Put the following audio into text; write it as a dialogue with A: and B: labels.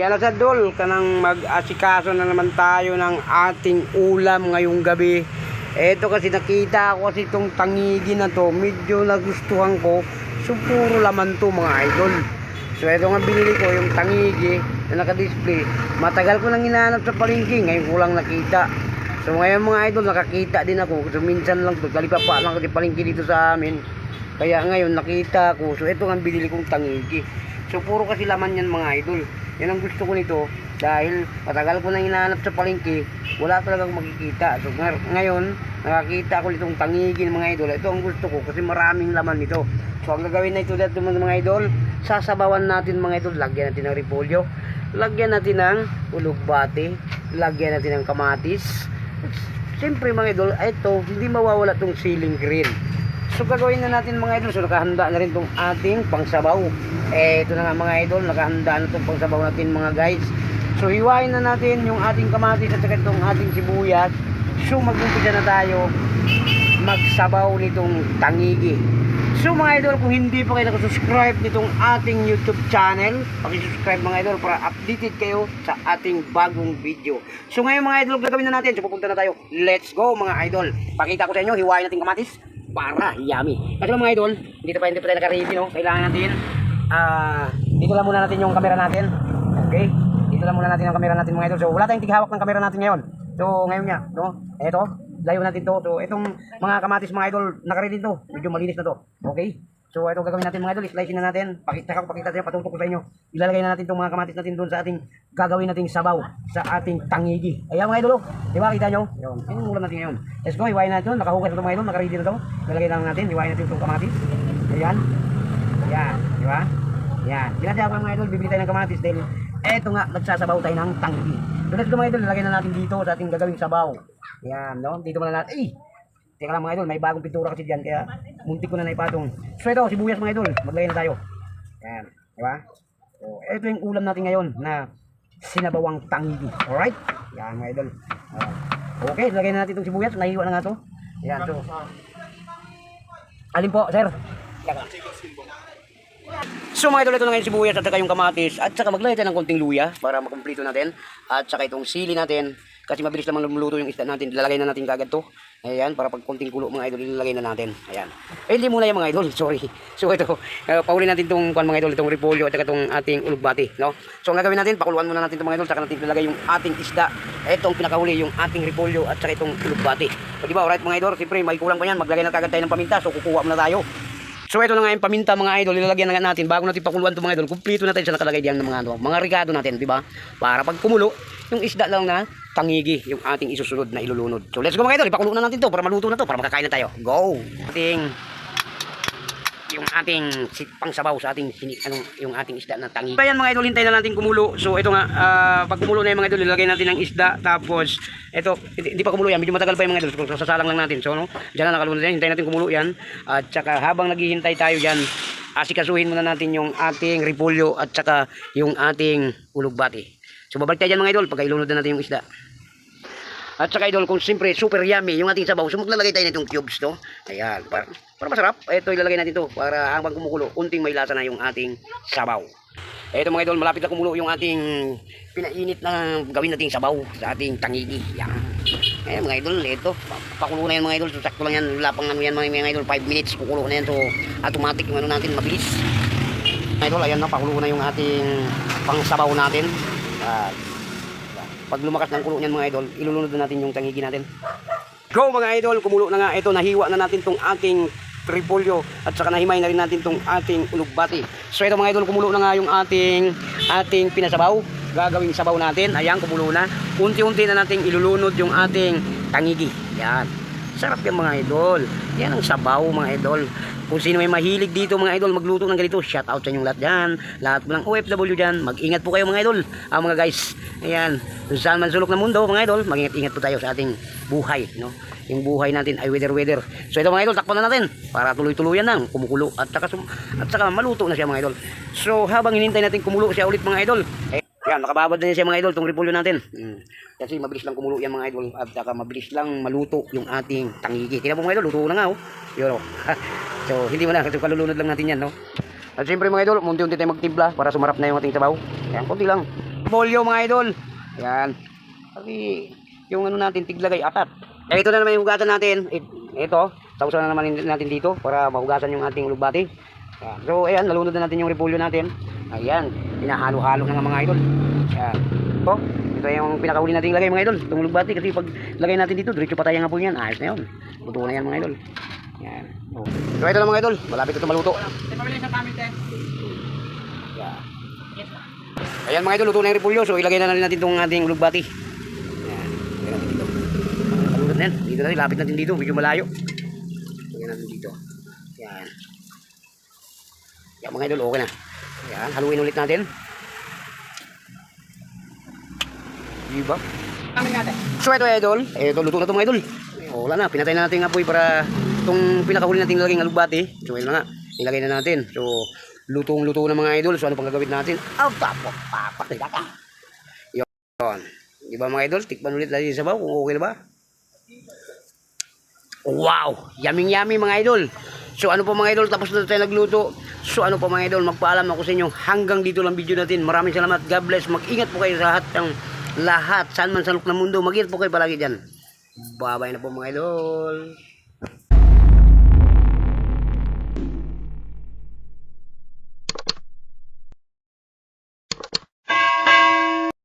A: Yan na sa dol, kanang mag-asikaso na naman tayo ng ating ulam ngayong gabi. Eto kasi nakita ko kasi itong tangigi na to, medyo nagustuhan ko. So puro laman to mga idol. So eto nga binili ko yung tangigi na naka-display. Matagal ko nang hinahanap sa palengke, ngayon ko lang nakita. So ngayon mga idol, nakakita din ako. So minsan lang to, kalipapa lang kasi palengke dito sa amin. Kaya ngayon nakita ko. So eto nga binili kong tangigi. So puro kasi laman yan mga idol. Yan ang gusto ko nito dahil matagal ko nang hinahanap sa palengke, wala talagang makikita. So ngayon nakakita ko nitong tangigi mga idol. Ito ang gusto ko kasi maraming laman nito. So ang gagawin na ito dito mga idol, sasabawan natin mga idol. Lagyan natin ng repolyo, lagyan natin ng ulugbati, lagyan natin ng kamatis. Siyempre mga idol, ito hindi mawawala tong siling green. So gagawin na natin mga idol. So nakahanda na rin itong ating pangsabaw. Ito na nga mga idol, nakahanda na itong pangsabaw natin mga guys. So hiwain na natin yung ating kamatis at saka itong ating sibuyas. So mag-umpisa na tayo magsabaw nitong tangigi. So mga idol, kung hindi pa kayo nakasubscribe nitong ating YouTube channel, pakisubscribe mga idol para updated kayo sa ating bagong video. So ngayon mga idol, gagawin na natin. So pupunta na tayo. Let's go mga idol. Pakita ko sa inyo, hiwain natin kamatis para yummy. Kasi mga idol, hindi pa tayo naka-ready, no? Kailangan natin dito lang muna natin yung camera natin. Okay? Dito lang muna natin ang camera natin mga idol. So wala tayong tighawak ng camera natin ngayon. So ngayon nga, no? Ito, layo natin to. So itong mga kamatis mga idol, naka-ready to. Medyo malinis na to. Okay? So ito gagawin natin mga idol, slice na natin. Pakita tayo, patutok ko sa inyo. Ilalagay na natin itong mga kamatis natin doon sa ating gagawin nating sabaw sa ating tangigi. Ayan mga idol, di ba kita nyo? Yun, yung ulam natin ngayon. Let's go, hiwain natin. Nakahugas na ito mga idol, naka-ready na to. Ilalagay lang natin, hiwain natin itong kamatis. Ayan. Ayan, di ba? Ayan. Sinadya ko mga idol, bibili tayo ng kamatis dahil eto nga, magsasabaw tayo ng tangigi. So let's go mga idol, ilalagay na natin dito sa ating gagawing sabaw. Ayan, no? Dito muna natin. Teka lang mga idol, may bagong pintura kasi dyan, kaya muntik ko na naipatong. So ito, sibuyas mga idol, maglagay na tayo. Ayan, di ba? So ito yung ulam natin ngayon na sinabawang tangigi. Alright? Ayan mga idol. Okay, lagay na natin itong sibuyas, nahiwa na nga to. Ayan, so alin po, sir? So mga idol, ito na ngayon sibuyas at saka yung kamatis at saka maglagay tayo ng konting luya para makumplito natin at saka itong sili natin kasi mabilis naman lumuluto yung isda natin. Ilalagay na natin kagad to. Ayan, para pag konting kulo mga idol, ilalagay na natin. Ayan. Eh, hindi muna yung mga idol, sorry. So ito, pauli natin itong mga idol, itong repolyo at saka itong ating ulugbati, no? So ang gagawin natin, pakuluan muna natin itong mga idol, saka natin ilalagay yung ating isda. Itong pinakahuli, yung ating repolyo at saka itong ulugbati. So di ba, alright mga idol, siyempre may kulang pa yan, maglagay na kagad tayo ng paminta, so kukuha muna tayo. So ito na nga yung paminta mga idol, ilalagyan na natin bago natin pakuluan itong mga idol. Kumpleto natin sa nakalagay diyan ng mga regado natin, di ba? Para pag kumulo, yung isda lang na tangigi, yung ating isusunod na ilulunod. So let's go mga idol, ipakulo na natin to para maluto na to, para makakain na tayo. Go! Yung ating pangsabaw sa ating yung ating isda na tangigi. Ayan mga idol, hintayin na natin kumulo. So ito nga, pag kumulo na yung mga idol, ilalagay natin ng isda. Tapos ito, hindi pa kumulo yan, medyo matagal pa yung mga idol. So sasalang lang natin. So no, diyan na nakalunod yan, hintayin natin kumulo yan. At saka habang naghihintay tayo diyan, asikasuhin muna natin yung ating repolyo at saka yung ating ulugbati. So babalik tayo dyan mga idol pagka ilunod na natin yung isda. At saka idol, kung siyempre super yummy yung ating sabaw, so maglalagay tayo nitong cubes to. Ayan, para masarap. Ito ilalagay natin to para habang kumukulo, unting may lasa na yung ating sabaw. Ito mga idol, malapit na kumulo yung ating pinainit na gawin nating sabaw sa ating tangigi. Yan. Ayan mga idol, ito pakulo na yan mga idol. So sakto lang yan, wala pang ano yan mga idol, 5 minutes kukulo na yan. So automatic yung ano natin, mabilis. Mga idol, ayan na, pakulo na yung ating pangsabaw natin. Pag lumakas ng kulo niyan mga idol, ilulunod na natin yung tangigi natin. Go mga idol, kumulo na nga ito, nahiwa na natin tong ating repolyo at saka nahimay na rin natin tong ating ulugbati. So ito mga idol, kumulo na nga yung ating pinasabaw, gagawing sabaw natin. Ayan, kumulo na. Unti-unti na nating ilulunod yung ating tangigi. Yan. Sarap yan mga idol. Yan ang sabaw mga idol. Kung sino may mahilig dito mga idol magluto ng ganito, shout out sa inyong lahat dyan. Lahat ng OFW dyan, mag-ingat po kayo mga idol. Mga guys, ayan, kung saan man sulok ng mundo mga idol, mag-ingat-ingat po tayo sa ating buhay, no? Yung buhay natin ay weather. So ito mga idol, takpan na natin para tuloy-tuluyan na kumukulo at saka maluto na siya mga idol. So habang hinintay natin kumulo siya ulit mga idol, yan, nakababad na siya mga idol, itong repolyo natin. Kasi mabilis lang kumulo yan mga idol at saka mabilis lang maluto yung ating tangigi. Tingnan po mga idol, luto na nga oh. Yun oh. So hindi mo na, kasi kalulunod lang natin yan, no? At siyempre mga idol, munti-unti tayo magtimpla para sumarap na yung ating sabaw. Yan, konti lang. repolyo mga idol. Yan. Kasi yung ano natin, tiglagay, apat. Eh, ito na naman yung hugasan natin. Ito, sausaw na naman natin dito para mahugasan yung ating lugbati. Yan. So, ayan, nalunod na natin yung repolyo natin. Ayan, pinahalo-halo na nga mga idol. Yan. So, ito yung pinakahuli natin ilagay mga idol. Itong lugbati kasi pag lagay natin dito, diretso patay ang apoy yan. Ayos na yun. Luto na yan mga idol. Yan. Oh. So, ito na mga idol. Malapit ito maluto. Yan. Ayan mga idol, luto na yung repolyo. So, ilagay na natin itong ating lugbati. Yan. Ilagay natin dito. Kalunod na yan. Dito natin, lapit natin dito. Medyo malayo. Ilagay natin dito. Yan. Yan mga idol, okay na. Yan, haluin ulit natin. Diba? So ito idol, ito luto na ito mga idol. Wala na, pinatay na natin ang apoy para itong pinakahuli natin nilagay ng alugbati. So ito na nga, nilagay na natin. So lutong-luto na mga idol. So ano pang gagawin natin? Papak na ka. Yun. Diba mga idol, tikman ulit lagi sa sabaw kung okay na ba? Wow! Yummy mga idol. So ano po mga idol, tapos na tayo nagluto. So ano po mga idol, magpaalam ako sa inyo. Hanggang dito lang video natin. Maraming salamat. God bless. Mag-ingat po kayo sa lahat. Saan man sa loob ng mundo. Mag-ingat po kayo palagi dyan. Bye-bye na po mga idol.